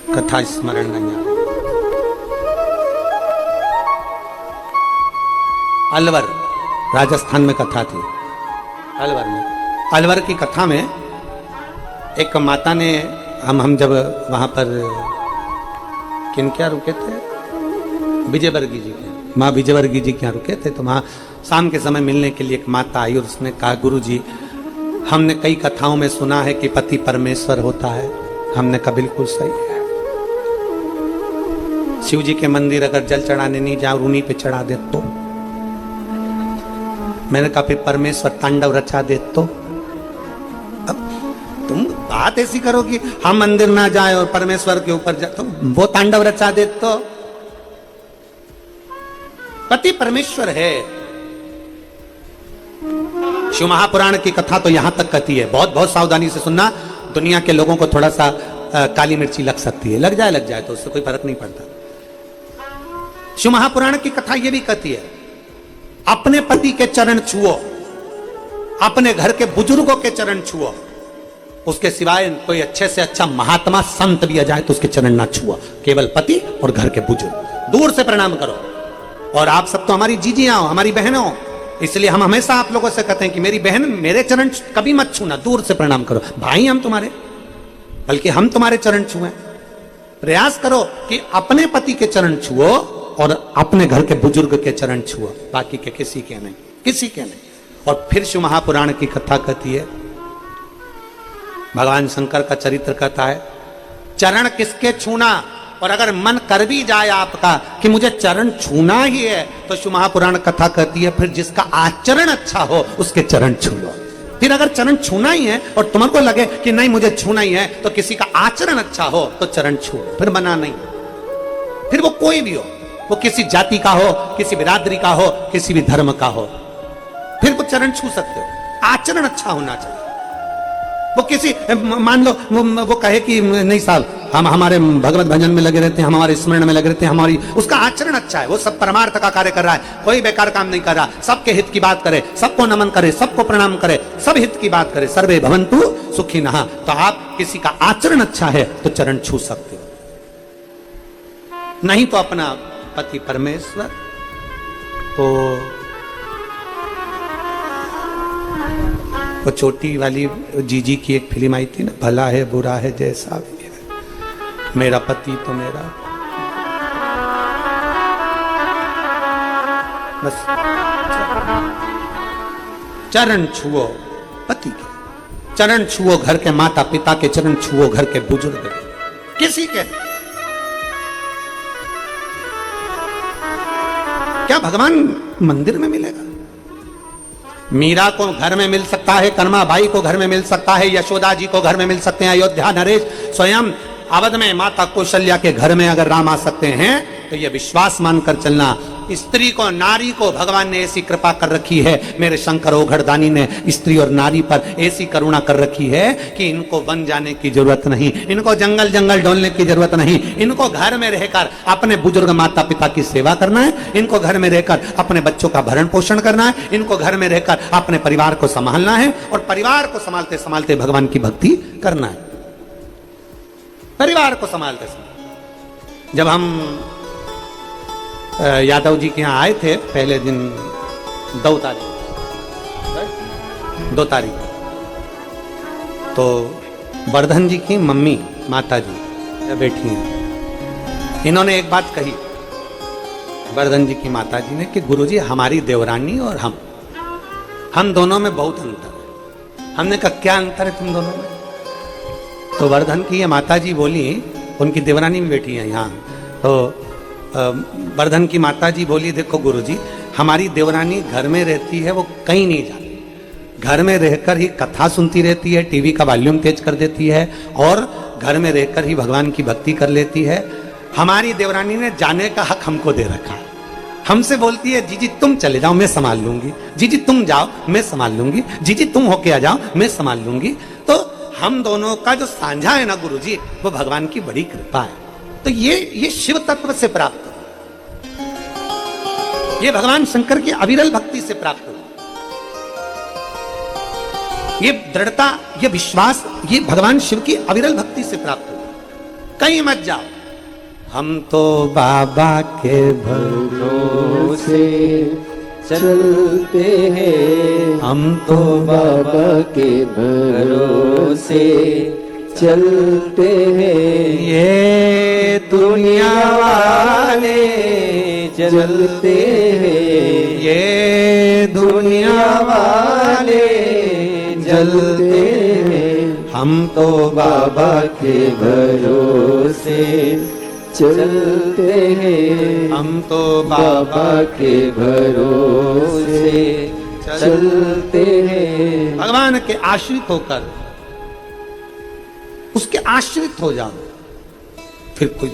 कथा स्मरण नहीं आ, अलवर राजस्थान में कथा थी। अलवर में, अलवर की कथा में एक माता ने, हम जब वहां पर किन क्या रुके थे, विजयवर्गीय जी के, माँ विजयवर्गीय जी के यहाँ रुके थे। तो वहां शाम के समय मिलने के लिए एक माता आई और उसने कहा गुरु जी, हमने कई कथाओं में सुना है कि पति परमेश्वर होता है। हमने कहा बिल्कुल सही है। शिव जी के मंदिर अगर जल चढ़ाने नहीं जाओ, उन्हीं पे चढ़ा दे तो। मैंने कहा फिर परमेश्वर तांडव रचा दे तो। अब तुम बात ऐसी करो कि हम मंदिर ना जाए और परमेश्वर के ऊपर जाए, तो वो तांडव रचा दे तो। पति परमेश्वर है। शिव महापुराण की कथा तो यहां तक कहती है, बहुत बहुत सावधानी से सुनना। दुनिया के लोगों को थोड़ा सा काली मिर्ची लग सकती है, लग जाए तो उससे कोई फर्क नहीं पड़ता। शिव महापुराण की कथा यह भी कहती है, अपने पति के चरण छुओ, अपने घर के बुजुर्गों के चरण छुओ, उसके सिवाय कोई अच्छे से अच्छा महात्मा संत भी आ जाए तो उसके चरण ना छुआ, केवल पति और घर के बुजुर्ग दूर से प्रणाम करो। और आप सब तो हमारी जीजियां हो, हमारी बहनें हो, इसलिए हम हमेशा आप लोगों से कहते हैं कि मेरी बहन मेरे चरण कभी मत छूना, दूर से प्रणाम करो। भाई हम तुम्हारे, बल्कि हम तुम्हारे चरण छुए। प्रयास करो कि अपने पति के चरण छुओ और अपने घर के बुजुर्ग के चरण छुओ, बाकी के किसी के नहीं, किसी के नहीं। और फिर शिव महापुराण की कथा कहती है, भगवान शंकर का चरित्र कहता है, चरण किसके छूना, और अगर मन कर भी जाए आपका कि मुझे चरण छूना ही है, तो शिव महापुराण कथा कहती है फिर जिसका आचरण अच्छा हो उसके चरण छू लो। फिर अगर चरण छूना ही है और तुमको लगे कि नहीं मुझे छूना ही है, तो किसी का आचरण अच्छा हो तो चरण छू, फिर मना नहीं। फिर वो कोई भी हो, वो किसी जाति का हो, किसी बिरादरी का हो, किसी भी धर्म का हो, फिर वो चरण छू सकते हो। आचरण अच्छा होना चाहिए। वो किसी मान लो वो कहे कि नहीं साहब हम हमारे भगवत भजन में लगे रहते हैं, हमारे स्मरण में लगे रहते हैं, हमारी उसका आचरण अच्छा है, वो सब परमार्थ का कार्य कर रहा है, कोई बेकार काम नहीं कर रहा, सबके हित की बात करे, सबको नमन करे, सबको प्रणाम करे, सब हित की बात करे, सर्वे भवन्तु सुखिनः। तो आप किसी का आचरण अच्छा है तो चरण छू सकते हो, नहीं तो अपना पति परमेश्वर। तो वो छोटी वाली जीजी की एक फिल्म आई थी ना, भला है बुरा है जैसा भी है, मेरा पति तो मेरा, बस चरण छुओ पति के, चरण छुओ घर के माता पिता के, चरण छुओ घर के बुजुर्ग के, किसी के। क्या भगवान मंदिर में मिलेगा? मीरा को घर में मिल सकता है, करमा बाई को घर में मिल सकता है, यशोदा जी को घर में मिल सकते हैं, अयोध्या नरेश स्वयं अवध में माता कौशल्या के घर में अगर राम आ सकते हैं, तो यह विश्वास मानकर चलना, स्त्री को नारी को भगवान ने ऐसी कृपा कर रखी है, मेरे शंकर ओघड़दानी ने स्त्री और नारी पर ऐसी करुणा कर रखी है कि इनको वन जाने की जरूरत नहीं, इनको जंगल जंगल डोलने की जरूरत नहीं, इनको घर में रहकर अपने बुजुर्ग माता पिता की सेवा करना है, इनको घर में रहकर अपने बच्चों का भरण पोषण करना है, इनको घर में रहकर अपने परिवार को संभालना है, और परिवार को संभालते संभालते भगवान की भक्ति करना है, परिवार को संभालते संभालते। जब हम यादव जी के यहाँ आए थे पहले दिन 2 तारीख, तो वर्धन जी की मम्मी माता जी बैठी हैं, इन्होंने एक बात कही वर्धन जी की माता जी ने कि गुरुजी हमारी देवरानी और हम दोनों में बहुत अंतर है। हमने कहा क्या अंतर है तुम दोनों में? तो वर्धन की ये माता जी बोली, उनकी देवरानी भी बैठी है यहाँ, तो वर्धन की माता जी बोली देखो गुरुजी हमारी देवरानी घर में रहती है, वो कहीं नहीं जाती, घर में रहकर ही कथा सुनती रहती है, टीवी का वॉल्यूम तेज कर देती है और घर में रहकर ही भगवान की भक्ति कर लेती है। हमारी देवरानी ने जाने का हक हमको दे रखा है, हमसे बोलती है जीजी तुम चले जाओ मैं संभाल लूंगी, जीजी तुम जाओ मैं संभाल लूंगी, जीजी तुम होके आ जाओ मैं संभाल लूंगी। तो हम दोनों का जो साझा है ना गुरुजी, वो भगवान की बड़ी कृपा है। तो ये शिव तत्व से प्राप्त हो, ये भगवान शंकर की अविरल भक्ति से प्राप्त हो, ये दृढ़ता, ये विश्वास, ये भगवान शिव की अविरल भक्ति से प्राप्त हो। कहीं मत जाओ, हम तो बाबा के भरोसे चलते हैं, हम तो बाबा के भरोसे चलते हैं, ये दुनिया वाले चलते हैं, ये दुनिया वाले चलते हैं, हम तो बाबा के भरोसे चलते हैं, हम तो बाबा के भरोसे चलते हैं। भगवान के आश्रित होकर उसके आश्रित हो जाओ, फिर कोई